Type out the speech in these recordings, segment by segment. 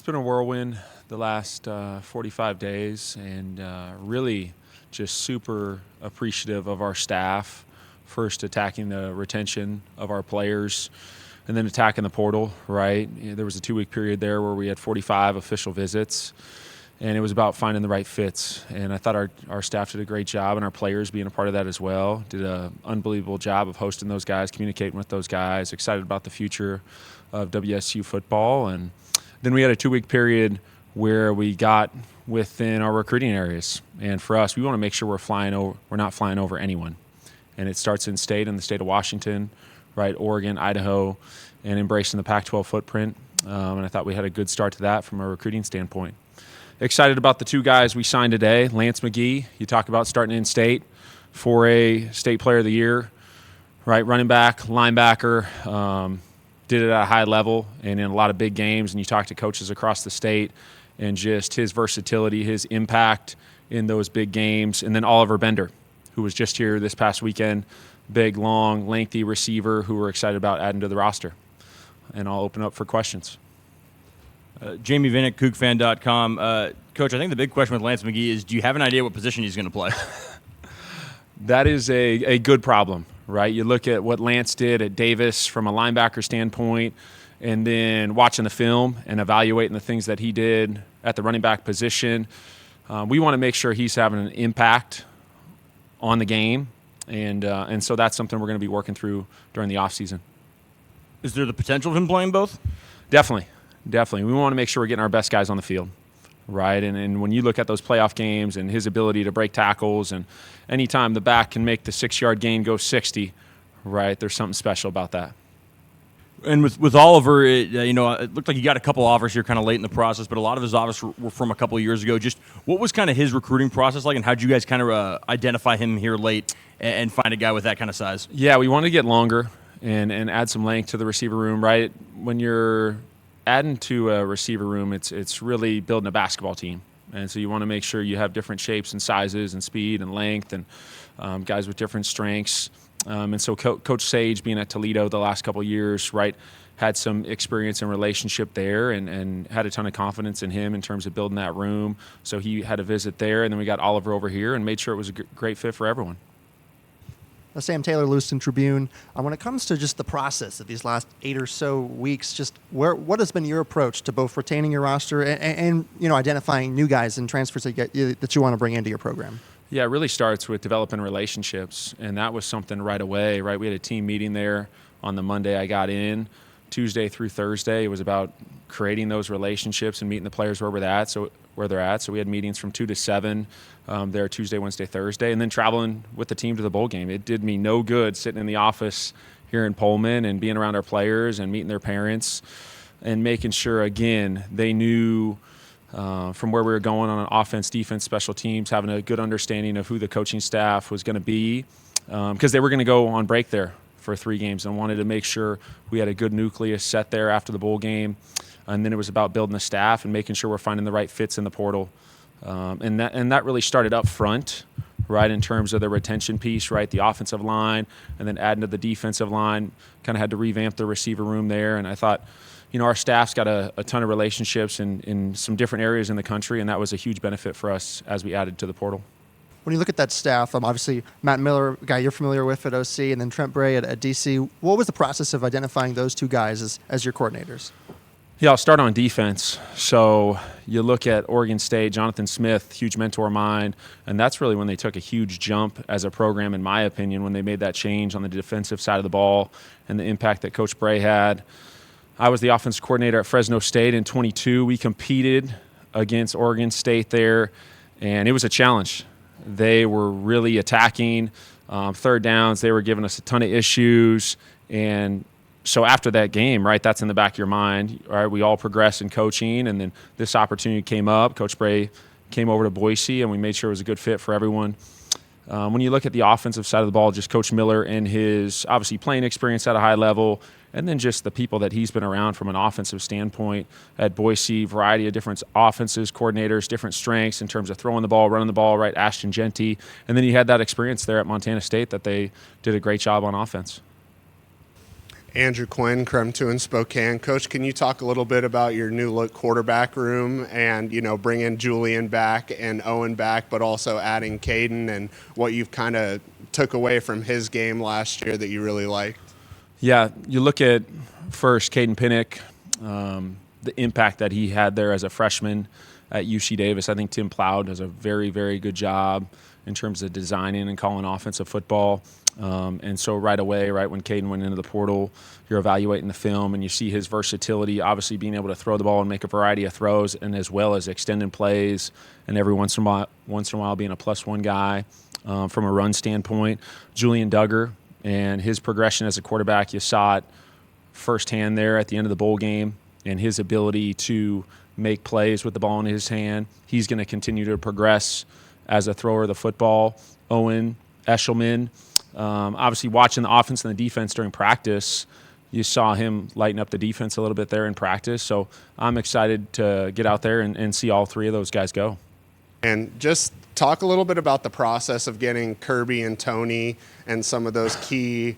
It's been a whirlwind the last 45 days, and really just super appreciative of our staff. First, attacking the retention of our players, and then attacking the portal, right? There was a 2-week period there where we had 45 official visits, and it was about finding the right fits. And I thought our staff did a great job, and our players being a part of that as well. Did an unbelievable job of hosting those guys, communicating with those guys, excited about the future of WSU football. And then we had a 2-week period where we got within our recruiting areas. And for us, we want to make sure we're not flying over anyone. And it starts in the state of Washington, right, Oregon, Idaho, and embracing the Pac-12 footprint. And I thought we had a good start to that from a recruiting standpoint. Excited about the 2 guys we signed today. Lance McGee, you talk about starting in state for a state player of the year, right, running back, linebacker, did it at a high level and in a lot of big games. And you talk to coaches across the state and just his versatility, his impact in those big games. And then Oliver Bender, who was just here this past weekend, big, long, lengthy receiver who we're excited about adding to the roster. And I'll open up for questions. Jamie Vinnick, CougFan.com. Coach, I think the big question with Lance McGee is, do you have an idea what position he's going to play? That is a good problem, right? You look at what Lance did at Davis from a linebacker standpoint, and then watching the film and evaluating the things that he did at the running back position. We want to make sure he's having an impact on the game, and so that's something we're going to be working through during the offseason. Is there the potential of him playing both? Definitely. We want to make sure we're getting our best guys on the field, right? And when you look at those playoff games and his ability to break tackles, and anytime the back can make the 6-yard gain go 60, right, there's something special about that. And with Oliver, it looked like he got a couple offers here kind of late in the process, but a lot of his offers were from a couple of years ago. Just what was kind of his recruiting process like, and how did you guys kind of identify him here late and find a guy with that kind of size? Yeah, we wanted to get longer and add some length to the receiver room, right? When you're adding to a receiver room, it's really building a basketball team. And so you want to make sure you have different shapes and sizes and speed and length and guys with different strengths. And so Coach Sage, being at Toledo the last couple of years, right, had some experience and relationship there and had a ton of confidence in him in terms of building that room. So he had a visit there, and then we got Oliver over here and made sure it was a great fit for everyone. Sam Taylor, Lewiston Tribune. When it comes to just the process of these last 8 or so weeks, just what has been your approach to both retaining your roster and identifying new guys and transfers that you want to bring into your program? Yeah, it really starts with developing relationships, and that was something right away, right? We had a team meeting there on the Monday I got in. Tuesday through Thursday, it was about creating those relationships and meeting the players where they're at. So we had meetings from 2 to 7 there Tuesday, Wednesday, Thursday, and then traveling with the team to the bowl game. It did me no good sitting in the office here in Pullman and being around our players and meeting their parents and making sure, again, they knew from where we were going on offense, defense, special teams, having a good understanding of who the coaching staff was going to be, because they were going to go on break there for 3 games, and wanted to make sure we had a good nucleus set there after the bowl game. And then it was about building the staff and making sure we're finding the right fits in the portal. And that really started up front, right, in terms of the retention piece, right, the offensive line, and then adding to the defensive line. Kind of had to revamp the receiver room there. And I thought, our staff's got a ton of relationships in some different areas in the country, and that was a huge benefit for us as we added to the portal. When you look at that staff, obviously Matt Miller, a guy you're familiar with at OC, and then Trent Bray at DC, what was the process of identifying those 2 guys as your coordinators? Yeah, I'll start on defense. So you look at Oregon State, Jonathan Smith, huge mentor of mine, and that's really when they took a huge jump as a program, in my opinion, when they made that change on the defensive side of the ball and the impact that Coach Bray had. I was the offensive coordinator at Fresno State in 22. We competed against Oregon State there, and it was a challenge. They were really attacking, 3rd downs. They were giving us a ton of issues, and so after that game, right, that's in the back of your mind. All right, we all progressed in coaching, and then this opportunity came up. Coach Bray came over to Boise, and we made sure it was a good fit for everyone. When you look at the offensive side of the ball, just Coach Miller and his obviously playing experience at a high level, and then just the people that he's been around from an offensive standpoint at Boise, variety of different offenses, coordinators, different strengths in terms of throwing the ball, running the ball, right, Ashton Genty. And then he had that experience there at Montana State that they did a great job on offense. Andrew Quinn, Creme 2 in Spokane. Coach, can you talk a little bit about your new look quarterback room and, bringing Julian back and Owen back, but also adding Caden and what you've kind of took away from his game last year that you really liked? Yeah, you look at first Caden Pinnick, the impact that he had there as a freshman at UC Davis. I think Tim Plow does a very, very good job in terms of designing and calling offensive football. And so right away, right when Caden went into the portal, you're evaluating the film and you see his versatility, obviously being able to throw the ball and make a variety of throws, and as well as extending plays, and every once in a while being a +1 guy from a run standpoint. Julian Duggar and his progression as a quarterback, you saw it firsthand there at the end of the bowl game, and his ability to make plays with the ball in his hand. He's going to continue to progress as a thrower of the football. Owen Eshelman, obviously watching the offense and the defense during practice, you saw him lighten up the defense a little bit there in practice. So I'm excited to get out there and see all three of those guys go. And just talk a little bit about the process of getting Kirby and Tony and some of those key,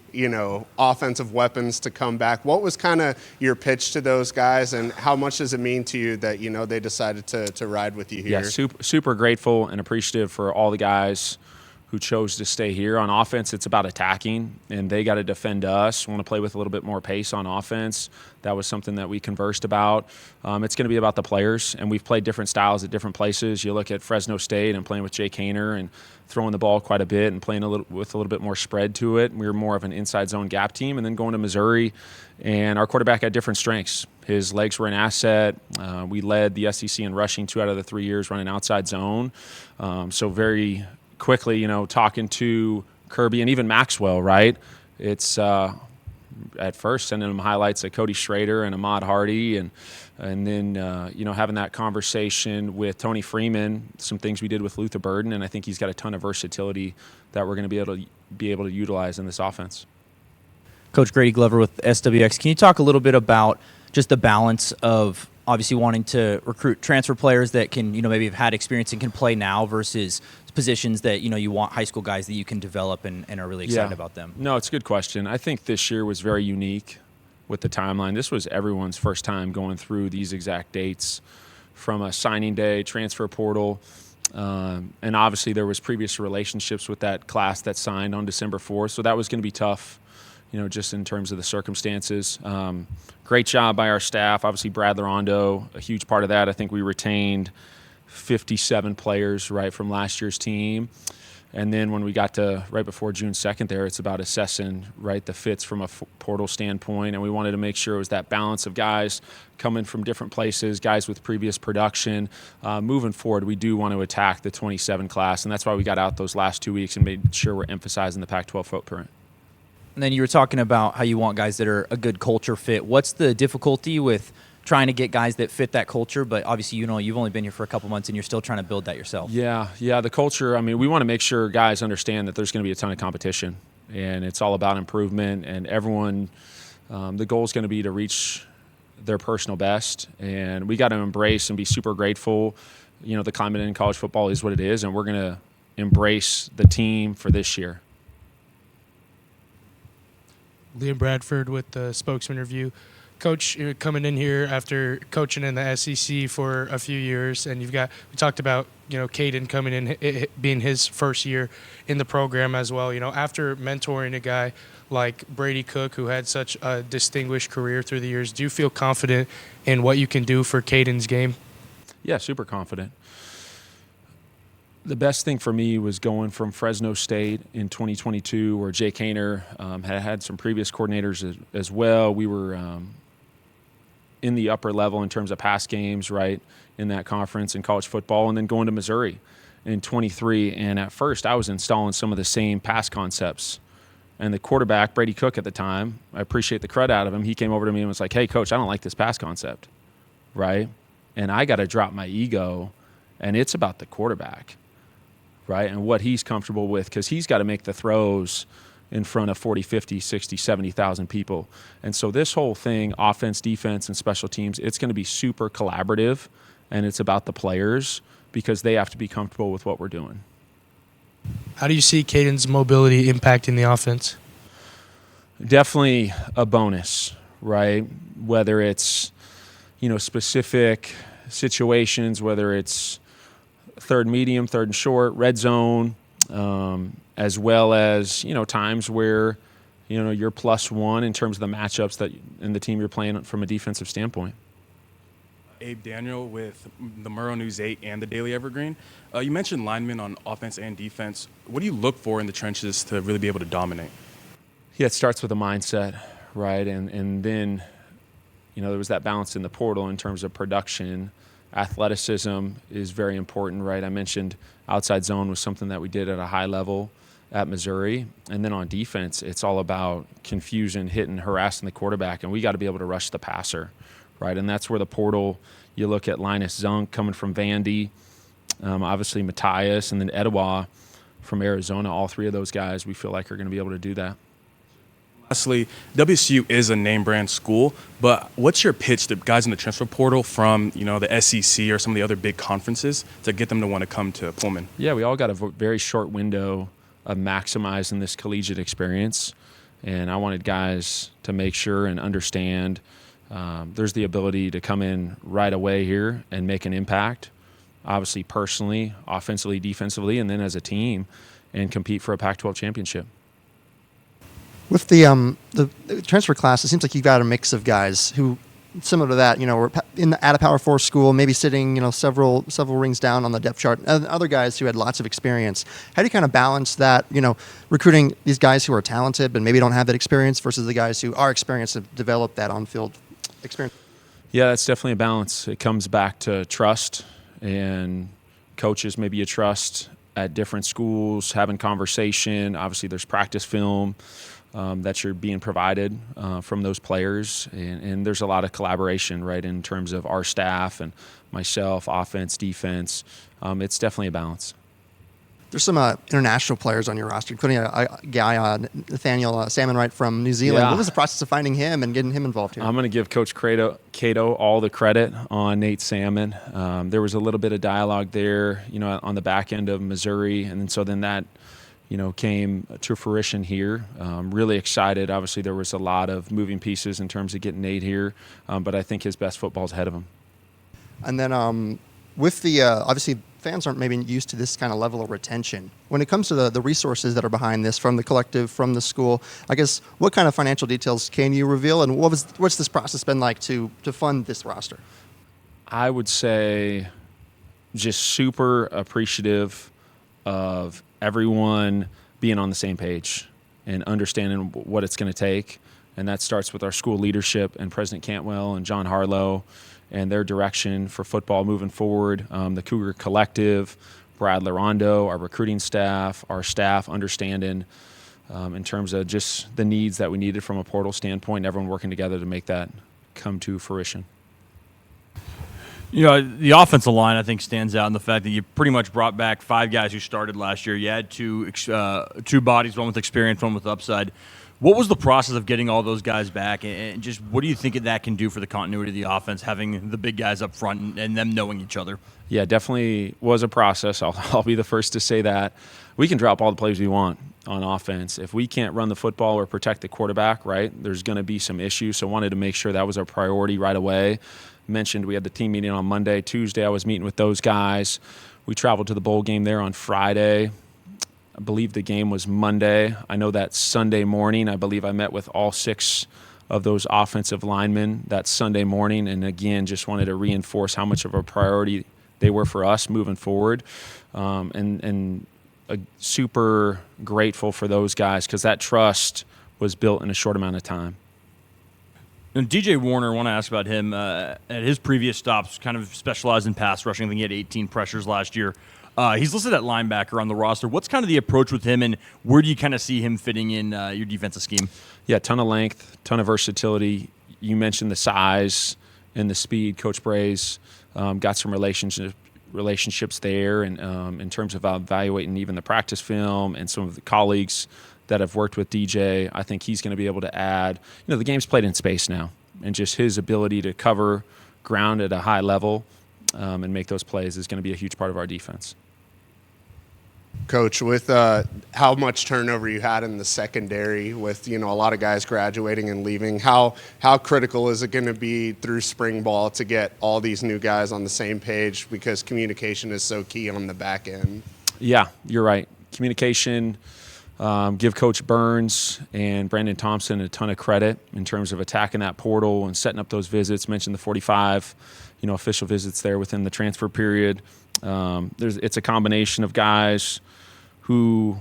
offensive weapons to come back. What was kind of your pitch to those guys, and how much does it mean to you that, they decided to ride with you here? Yeah, super grateful and appreciative for all the guys who chose to stay here. On offense, it's about attacking, and they got to defend us. Want to play with a little bit more pace on offense. That was something that we conversed about. It's going to be about the players, and we've played different styles at different places. You look at Fresno State and playing with Jay Kaner and throwing the ball quite a bit and playing with a little bit more spread to it. We were more of an inside zone gap team, and then going to Missouri, and our quarterback had different strengths. His legs were an asset. We led the SEC in rushing 2 out of the 3 years running outside zone. So very quickly, talking to Kirby and even Maxwell, right? It's at first sending them highlights of Cody Schrader and Ahmad Hardy, and then having that conversation with Tony Freeman, some things we did with Luther Burden, and I think he's got a ton of versatility that we're going to be able to utilize in this offense. Coach Grady Glover with SWX. Can you talk a little bit about just the balance of obviously wanting to recruit transfer players that can, maybe have had experience and can play now versus positions that, you want high school guys that you can develop and are really excited about them? No, it's a good question. I think this year was very unique with the timeline. This was everyone's first time going through these exact dates from a signing day, transfer portal, and obviously there was previous relationships with that class that signed on December 4th, so that was going to be tough, just in terms of the circumstances. Great job by our staff. Obviously, Brad Larondo, a huge part of that. I think we retained 57 players, right, from last year's team. And then when we got to right before June 2nd there, it's about assessing, right, the fits from a portal standpoint. And we wanted to make sure it was that balance of guys coming from different places, guys with previous production. Moving forward, we do want to attack the 27 class, and that's why we got out those last 2 weeks and made sure we're emphasizing the Pac-12 footprint. And then you were talking about how you want guys that are a good culture fit. What's the difficulty with trying to get guys that fit that culture? But obviously, you've only been here for a couple months and you're still trying to build that yourself. Yeah, the culture, we want to make sure guys understand that there's going to be a ton of competition, and it's all about improvement, and everyone, the goal is going to be to reach their personal best, and we got to embrace and be super grateful. The climate in college football is what it is, and we're going to embrace the team for this year. Liam Bradford with the Spokesman Review. Coach, you're coming in here after coaching in the SEC for a few years, and we talked about, Caden coming in, it being his first year in the program as well. After mentoring a guy like Brady Cook, who had such a distinguished career through the years, do you feel confident in what you can do for Caden's game? Yeah, super confident. The best thing for me was going from Fresno State in 2022, where Jay Kaner had some previous coordinators as well. We were in the upper level in terms of pass games, right, in that conference in college football, and then going to Missouri in 23. And at first, I was installing some of the same pass concepts. And the quarterback, Brady Cook at the time, I appreciate the credit out of him. He came over to me and was like, "Hey, Coach, I don't like this pass concept," right? And I got to drop my ego, and it's about the quarterback, right, and what he's comfortable with, because he's got to make the throws in front of 40, 50, 60, 70,000 people. And so this whole thing, offense, defense, and special teams, it's going to be super collaborative, and it's about the players because they have to be comfortable with what we're doing. How do you see Caden's mobility impacting the offense? definitely a bonus, right? Whether it's, specific situations, whether it's third medium, third and short, red zone, as well as, times where, you're +1 in terms of the matchups that and the team you're playing from a defensive standpoint. Abe Daniel with the Murrow News 8 and the Daily Evergreen. You mentioned linemen on offense and defense. What do you look for in the trenches to really be able to dominate? Yeah, it starts with a mindset, right? And then, there was that balance in the portal in terms of production. Athleticism is very important, right? I mentioned outside zone was something that we did at a high level at Missouri. And then on defense, it's all about confusion, hitting, harassing the quarterback, and we got to be able to rush the passer, right? And that's where the portal, you look at Linus Zunk coming from Vandy, obviously Matthias, and then Etowah from Arizona. All three of those guys we feel like are going to be able to do that. Lastly, WSU is a name brand school, but what's your pitch to guys in the transfer portal from, the SEC or some of the other big conferences to get them to want to come to Pullman? Yeah, we all got a very short window of maximizing this collegiate experience, and I wanted guys to make sure and understand there's the ability to come in right away here and make an impact, obviously personally, offensively, defensively, and then as a team, and compete for a Pac-12 championship. With the transfer class, it seems like you've got a mix of guys who, similar to that, were at a Power 4 school, maybe sitting, several rings down on the depth chart, and other guys who had lots of experience. How do you kind of balance that, recruiting these guys who are talented but maybe don't have that experience versus the guys who are experienced and have developed that on-field experience? Yeah, that's definitely a balance. It comes back to trust, and coaches maybe you trust at different schools, having conversation. Obviously, there's practice film that you're being provided from those players. And there's a lot of collaboration, right, in terms of our staff and myself, offense, defense. It's definitely a balance. There's some international players on your roster, including a guy, Nathaniel Salmonwright from New Zealand. Yeah. What was the process of finding him and getting him involved here? I'm going to give Coach Cato all the credit on Nate Salmon. There was a little bit of dialogue there, on the back end of Missouri. And so then that, came to fruition here. Really excited. Obviously, there was a lot of moving pieces in terms of getting Nate here, but I think his best football is ahead of him. And then with the obviously fans aren't maybe used to this kind of level of retention. When it comes to the resources that are behind this from the collective, from the school, I guess what kind of financial details can you reveal, and what's this process been like to fund this roster? I would say just super appreciative of everyone being on the same page and understanding what it's going to take. And that starts with our school leadership and President Cantwell and John Harlow and their direction for football moving forward. The Cougar Collective, Brad Larondo, our recruiting staff, our staff understanding in terms of just the needs that we needed from a portal standpoint, everyone working together to make that come to fruition. The offensive line, I think, stands out in the fact that you pretty much brought back 5 guys who started last year. You had two bodies, one with experience, one with upside. What was the process of getting all those guys back, and just what do you think that can do for the continuity of the offense, having the big guys up front and them knowing each other? Yeah, definitely was a process. I'll be the first to say that. We can drop all the plays we want on offense. If we can't run the football or protect the quarterback, right, there's going to be some issues. So wanted to make sure that was our priority right away. Mentioned we had the team meeting on Monday. Tuesday I was meeting with those guys. We traveled to the bowl game there on Friday. I believe the game was Monday. I know that Sunday morning, I believe I met with all 6 of those offensive linemen that Sunday morning, and again, just wanted to reinforce how much of a priority they were for us moving forward, and super grateful for those guys because that trust was built in a short amount of time. And DJ Warner, I want to ask about him. At his previous stops, kind of specialized in pass rushing. I think he had 18 pressures last year. He's listed at linebacker on the roster. What's kind of the approach with him, and where do you kind of see him fitting in your defensive scheme? Yeah, ton of length, ton of versatility. You mentioned the size and the speed. Coach Bray's got some relationships there, and in terms of evaluating even the practice film and some of the colleagues that have worked with DJ, I think he's going to be able to add. The game's played in space now, and just his ability to cover ground at a high level and make those plays is going to be a huge part of our defense. Coach, with how much turnover you had in the secondary, with a lot of guys graduating and leaving, how critical is it going to be through spring ball to get all these new guys on the same page, because communication is so key on the back end? Yeah, you're right. Communication. Give Coach Burns and Brandon Thompson a ton of credit in terms of attacking that portal and setting up those visits. Mentioned the 45, official visits there within the transfer period. It's a combination of guys who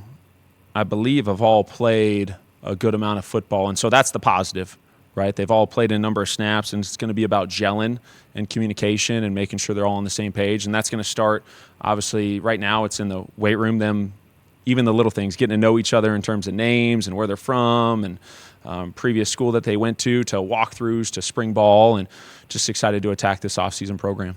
I believe have all played a good amount of football, and so that's the positive, right? They've all played a number of snaps, and it's going to be about gelling and communication and making sure they're all on the same page. And that's going to start, obviously, right now it's in the weight room, even the little things, getting to know each other in terms of names and where they're from and previous school that they went to walkthroughs, to spring ball, and just excited to attack this offseason program.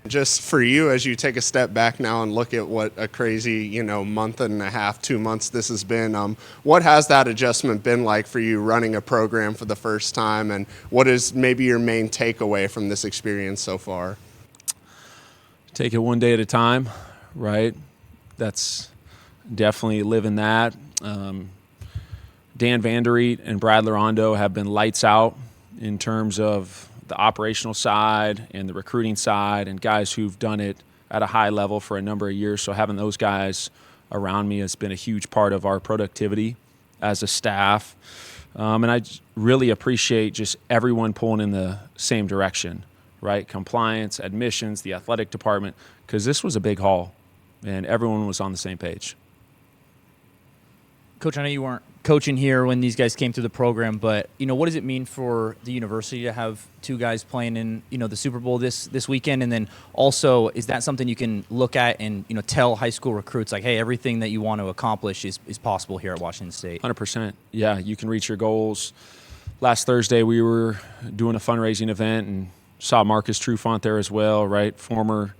Just for you, as you take a step back now and look at what a crazy, month and a half, 2 months this has been, what has that adjustment been like for you running a program for the first time, and what is maybe your main takeaway from this experience so far? Take it one day at a time, right? That's definitely living that. Dan Vandereet and Brad Larondo have been lights out in terms of the operational side and the recruiting side, and guys who've done it at a high level for a number of years. So having those guys around me has been a huge part of our productivity as a staff. And I really appreciate just everyone pulling in the same direction, right? Compliance, admissions, the athletic department, because this was a big haul and everyone was on the same page. Coach, I know you weren't coaching here when these guys came through the program, but what does it mean for the university to have two guys playing in the Super Bowl this weekend? And then also, is that something you can look at and tell high school recruits, like, hey, everything that you want to accomplish is possible here at Washington State? 100%. Yeah, you can reach your goals. Last Thursday we were doing a fundraising event and saw Marcus Trufant there as well, right? Former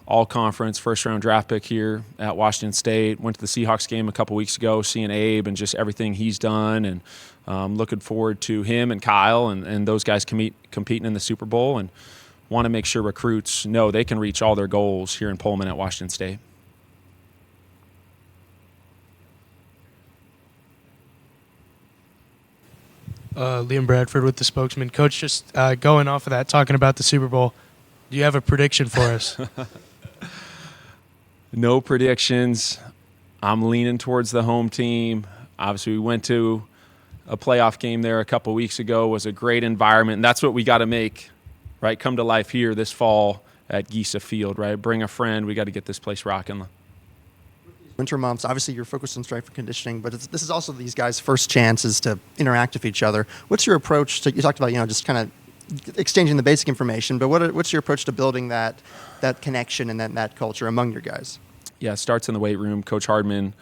all-conference first-round draft pick here at Washington State. Went to the Seahawks game a couple weeks ago, seeing Abe and just everything he's done, and looking forward to him and Kyle and those guys competing in the Super Bowl, and want to make sure recruits know they can reach all their goals here in Pullman at Washington State. Liam Bradford with the Spokesman. Coach, just going off of that, talking about the Super Bowl, do you have a prediction for us? No predictions. I'm leaning towards the home team. Obviously, we went to a playoff game there a couple weeks ago. It was a great environment, and that's what we got to make, right? Come to life here this fall at Gisa Field, right? Bring a friend. We got to get this place rocking. Winter months, obviously you're focused on strength and conditioning, but this is also these guys' first chances to interact with each other. What's your approach to, you talked about, just kind of exchanging the basic information, but what's your approach to building that connection and that culture among your guys? Yeah, it starts in the weight room. Coach Hardman,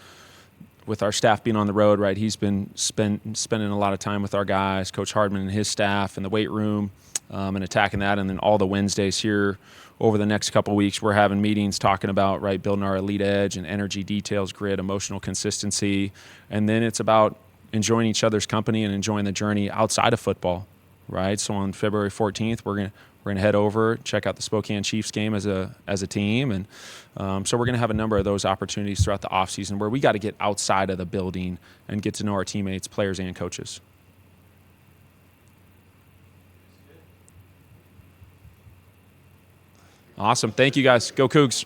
with our staff being on the road, right, he's been spending a lot of time with our guys, Coach Hardman and his staff in the weight room, and attacking that. And then all the Wednesdays here over the next couple of weeks, we're having meetings talking about, right, building our elite edge and energy details, grit, emotional consistency. And then it's about enjoying each other's company and enjoying the journey outside of football, right? So on February 14th, we're gonna head over, check out the Spokane Chiefs game as a team, and so we're gonna have a number of those opportunities throughout the offseason where we got to get outside of the building and get to know our teammates, players, and coaches. Awesome. Thank you, guys. Go Cougs.